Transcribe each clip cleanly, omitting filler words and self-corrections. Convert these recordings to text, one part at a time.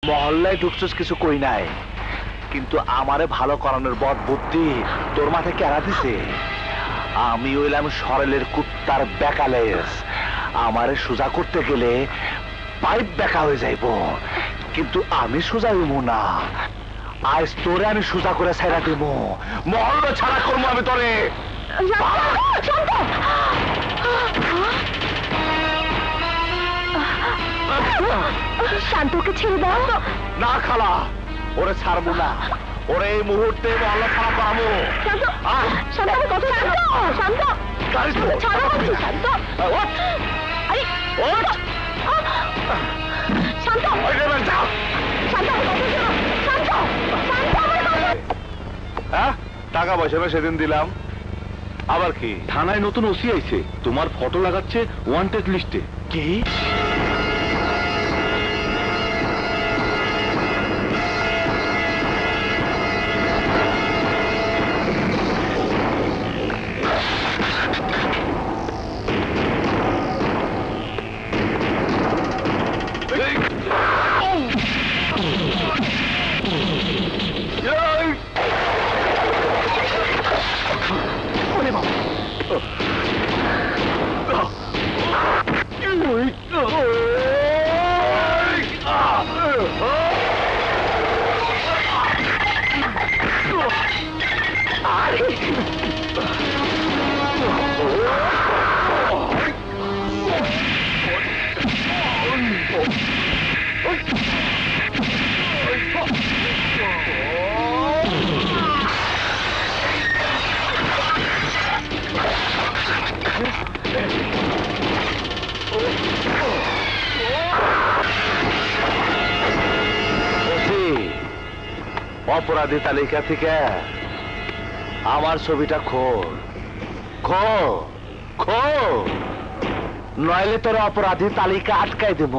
মহল্লায় ঢুকছস কিছু কই নাই, কিন্তু আমারে ভালো করানোর বদ বুদ্ধি তোর মাথায় কেনা দিছে। আমি হইলাম সরেলের কুত্তার বেকালেস। আমারে সোজা করতে গেলে পাইপ বেকা হয়ে যাইব, কিন্তু আমি সোজা হইব না। আজ তোরে আমি সোজা করে ছাইরা দেব, মহল্লা ছাড়া করবো আমি তোরে। শান্তকে ছেড়ে দাও। না খালা, ওরে ছাড়বো না। ওরে এই মুহূর্তে মহল্লা ছাড়া করাবো। শান্ত, শান্ত আমার কথা শান্ত, শান্ত। ছাড়ো বলছি, শান্ত। ওঠ, আরে ওঠ। শান্ত, যাও। শান্ত আমার কথা শোনো। শান্ত, শান্ত আমার কথা। হ্যাঁ, টাকা পয়সা না সেদিন দিলাম, আবার কি? থানায় নতুন ওসি আইছে, তোমার ফটো লাগাচ্ছে ওয়ান্টেড লিস্টে। কি? অপরাধী তালিকা থেকে আমার ছবিটা খোল, খোল, খোল, নইলে তোর অপরাধী তালিকা আটকাই দেব।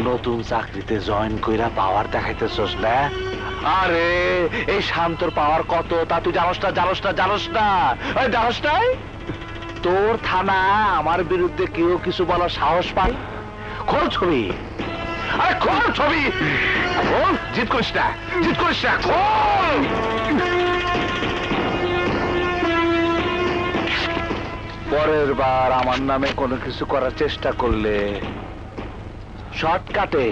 নতুন চাকরিতে জয়েন কইরা পাওয়ার দেখাইতেছস না? আরে এই শান্তর পাওয়ার কত তা তুই জানোস না, জানোস না, জানোস না, ওই জানোস নাই? তোর থানা আমার বিরুদ্ধে কেউ কিছু বলার সাহস পায়? খোল ছবি, আরে খোল ছবি, খোল। জিদ করিস না, জিদ করিস না, খোল। পরের বার আমার নামে কোনো কিছু করার চেষ্টা করলে শর্টকাটে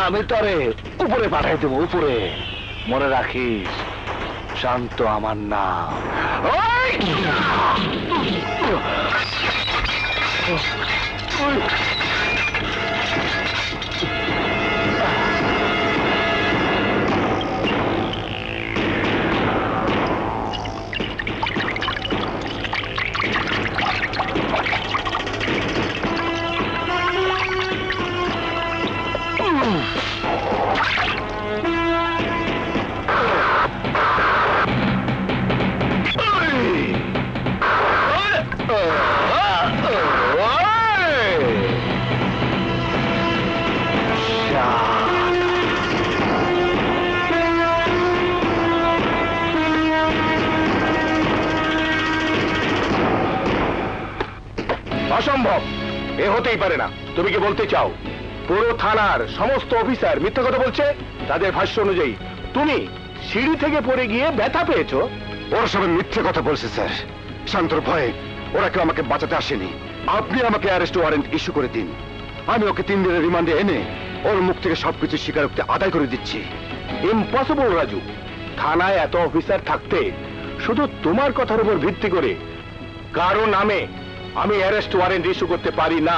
আমি তোরে উপরে পাঠাই দেবো, উপরে। মনে রাখিস, শান্ত আমার নাম। অসম্ভব, এ হতেই পারে না। তুমি কি বলতে চাও পুরো থানার সমস্ত অফিসার মিথ্যা কথা বলছে? তাদের ভাষ্য অনুযায়ী তুমি সিঁড়ি থেকে পড়ে গিয়ে ব্যথা পেয়েছো। ওরা সবাই মিথ্যে কথা বলছে স্যার। শান্তর ভয়ে ওরা কেউ আমাকে বাঁচাতে আসেনি। আপনি আমাকে অ্যারেস্ট ওয়ারেন্ট ইস্যু করে দিন, আমি ওকে 3 দিনের রিমান্ডে এনে ওর মুখ থেকে সবকিছু স্বীকারোক্তি আদায় করে দিচ্ছি। ইম্পসিবল রাজু, থানায় এত অফিসার থাকতে শুধু তোমার কথার উপর ভিত্তি করে কারো নামে আমি অ্যারেস্ট ওয়ারেন্ট ইস্যু করতে পারি না।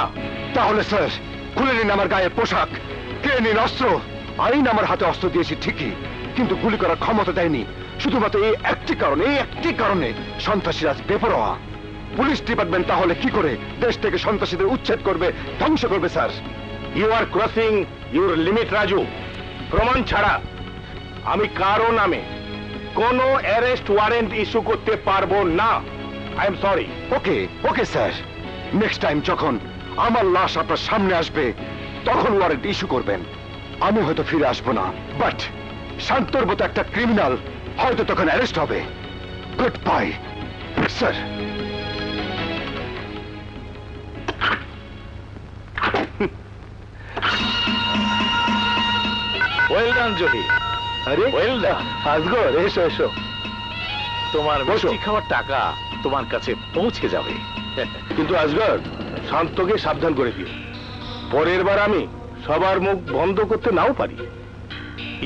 তাহলে স্যার খুলে নিন আমার গায়ের পোশাক, কে নিন অস্ত্র। আইন আমার হাতে অস্ত্র দিয়েছি ঠিকই, কিন্তু গুলি করার ক্ষমতা দেয়নি। শুধুমাত্র এই একটি কারণে, এই একটি কারণে সন্ত্রাসীরা বেপরোয়া। পুলিশ ডিপার্টমেন্ট তাহলে কি করে দেশ থেকে সন্ত্রাসীদের উচ্ছেদ করবে, ধ্বংস করবে sir? You are crossing your limit Raju. প্রমাণ ছাড়া আমি কারো নামে কোনো অ্যারেস্ট ওয়ারেন্ট ইস্যু করতে পারবো না। I am sorry. Okay okay sir, next time যখন আমার লাশ আপনার সামনে আসবে তখন ওয়ারেন্ট ইস্যু করবেন। আমি হয়তো ফিরে আসবো না, বাট শান্তর মতো একটা ক্রিমিনাল হয়তো তখন অ্যারেস্ট হবে। Good bye sir. Well done জহি, আরে ওয়েল ডান। আসগর, এসো এসো। তোমার বসো। মিষ্টি খাওয়ার টাকা তোমার কাছে পৌঁছে যাবে। কিন্তু আসগর, শান্তকে সাবধান করে দিও, পরের বার আমি সবার মুখ বন্ধ করতে নাও পারি।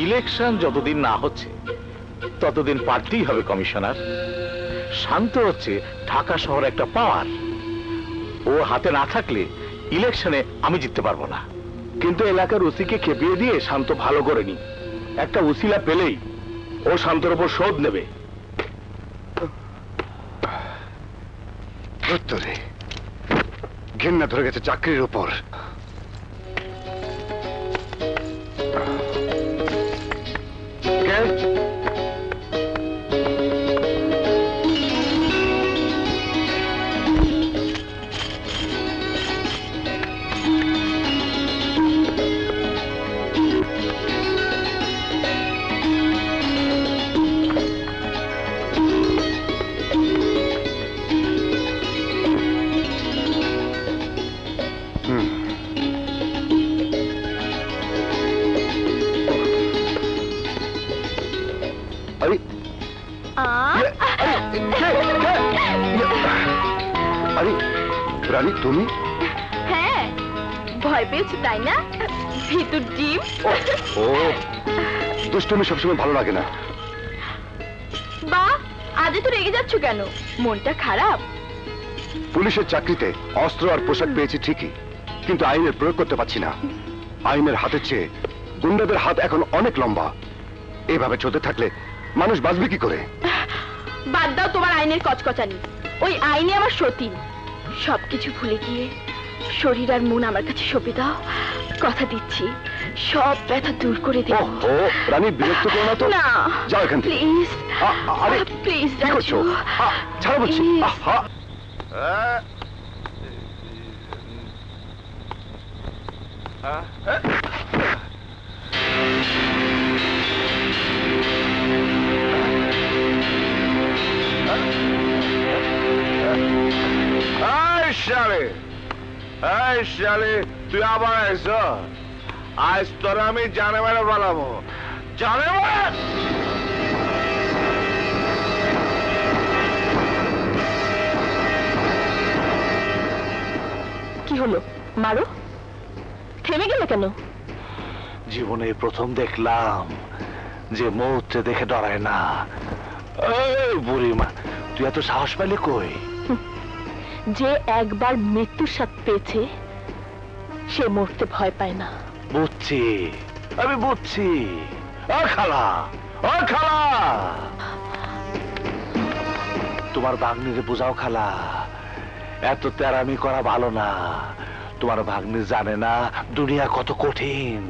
ইলেকশন যতদিন না হচ্ছে ততদিন পারতেই হবে কমিশনার। শান্ত হচ্ছে ঢাকা শহর একটা পাওয়ার, ও হাতে না থাকলে ইলেকশনে আমি জিততে পারবো না। কিন্তু এলাকার ওসিকে খেপিয়ে দিয়ে শান্ত ভালো করেনি, একটা উসিলা পেলেই ও শান্তর উপর শোধ নেবে। উত্তরে ঘেন্না ধরে গেছে চাকরির উপর। কে? হুম। আরে আরে রানী, তুমি? হ্যাঁ, ভয় পেয়েছো তাই না? ভিতর ডিম। ও, দুষ্টুমি সবসময় ভালো লাগে না। বা আজ তো রেগে যাচ্ছ কেন? মনটা খারাপ? পুলিশের চাকরিতে অস্ত্র আর পোশাক পেয়েছি ঠিকই, কিন্তু আইনের প্রয়োগ করতে পারছি না। আইনের হাতের চেয়ে গুন্ডাদের হাত এখন অনেক লম্বা। এভাবে চলতে থাকলে মানুষ বাঁচবে কি করে? বাদ দাও তোমার আইনের কচকচানি। ওই আইনে আমার সতীন। সবকিছু ভুলে গিয়ে শরীর আর মন আমার কাছে সঁপে দাও। কথা দিচ্ছি সব ব্যথা দূর করে দেব। ও রানী, বিরক্ত করো না তো। না, যাও এখান থেকে। প্লিজ আরে প্লিজ কি করছো? ছাড়ো বলছি। Please. আহা। তুই আবার আইস? আজ তোর আমি জানে মেরে বানাবো, জানে মেরে। কি হলো? মারো। থেমে গেলে কেন? জীবনে প্রথম দেখলাম যে মৌত্রে দেখে ডরায় না। এই বুড়িমা, তুই এত সাহস পাইলে কই? যে একবার মৃত্যুর স্বাদ পেয়েছে সে মরতে ভয় পায় না। বুঝছি, আমি বুঝছি। ও খালা, ও খালা, তোমার ভাগ্নিরে বুঝাও খালা, এত তেরামি করা ভালো না। তোমার ভাগ্নি জানে না দুনিয়া কত কঠিন।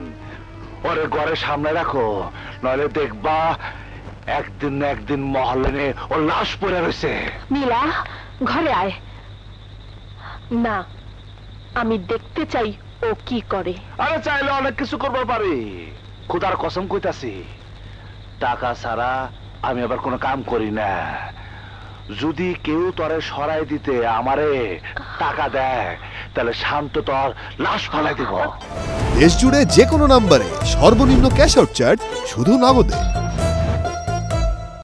ওরে ঘরে সামনে রাখো, নইলে দেখবা একদিন না একদিন মহল্লে ওর লাশ পড়ে রয়েছে। নীলা, ঘরে আয়। না, আমি দেখতে চাই ও কি করে। আরে চাইলে অনেক কিছু করবো পারি, খুদার কসম কইতাছি। টাকা ছাড়া আমি আবার কোনো কাম করি না। যদি কেউ তরে সরাই দিতে আমারে টাকা দেয়, তাহলে শান্ত তোর লাশ ফালাই দিব। দেশ জুড়ে যে কোনো নম্বরে সর্বনিম্ন ক্যাশ আউট চার্জ শুধু নগদে।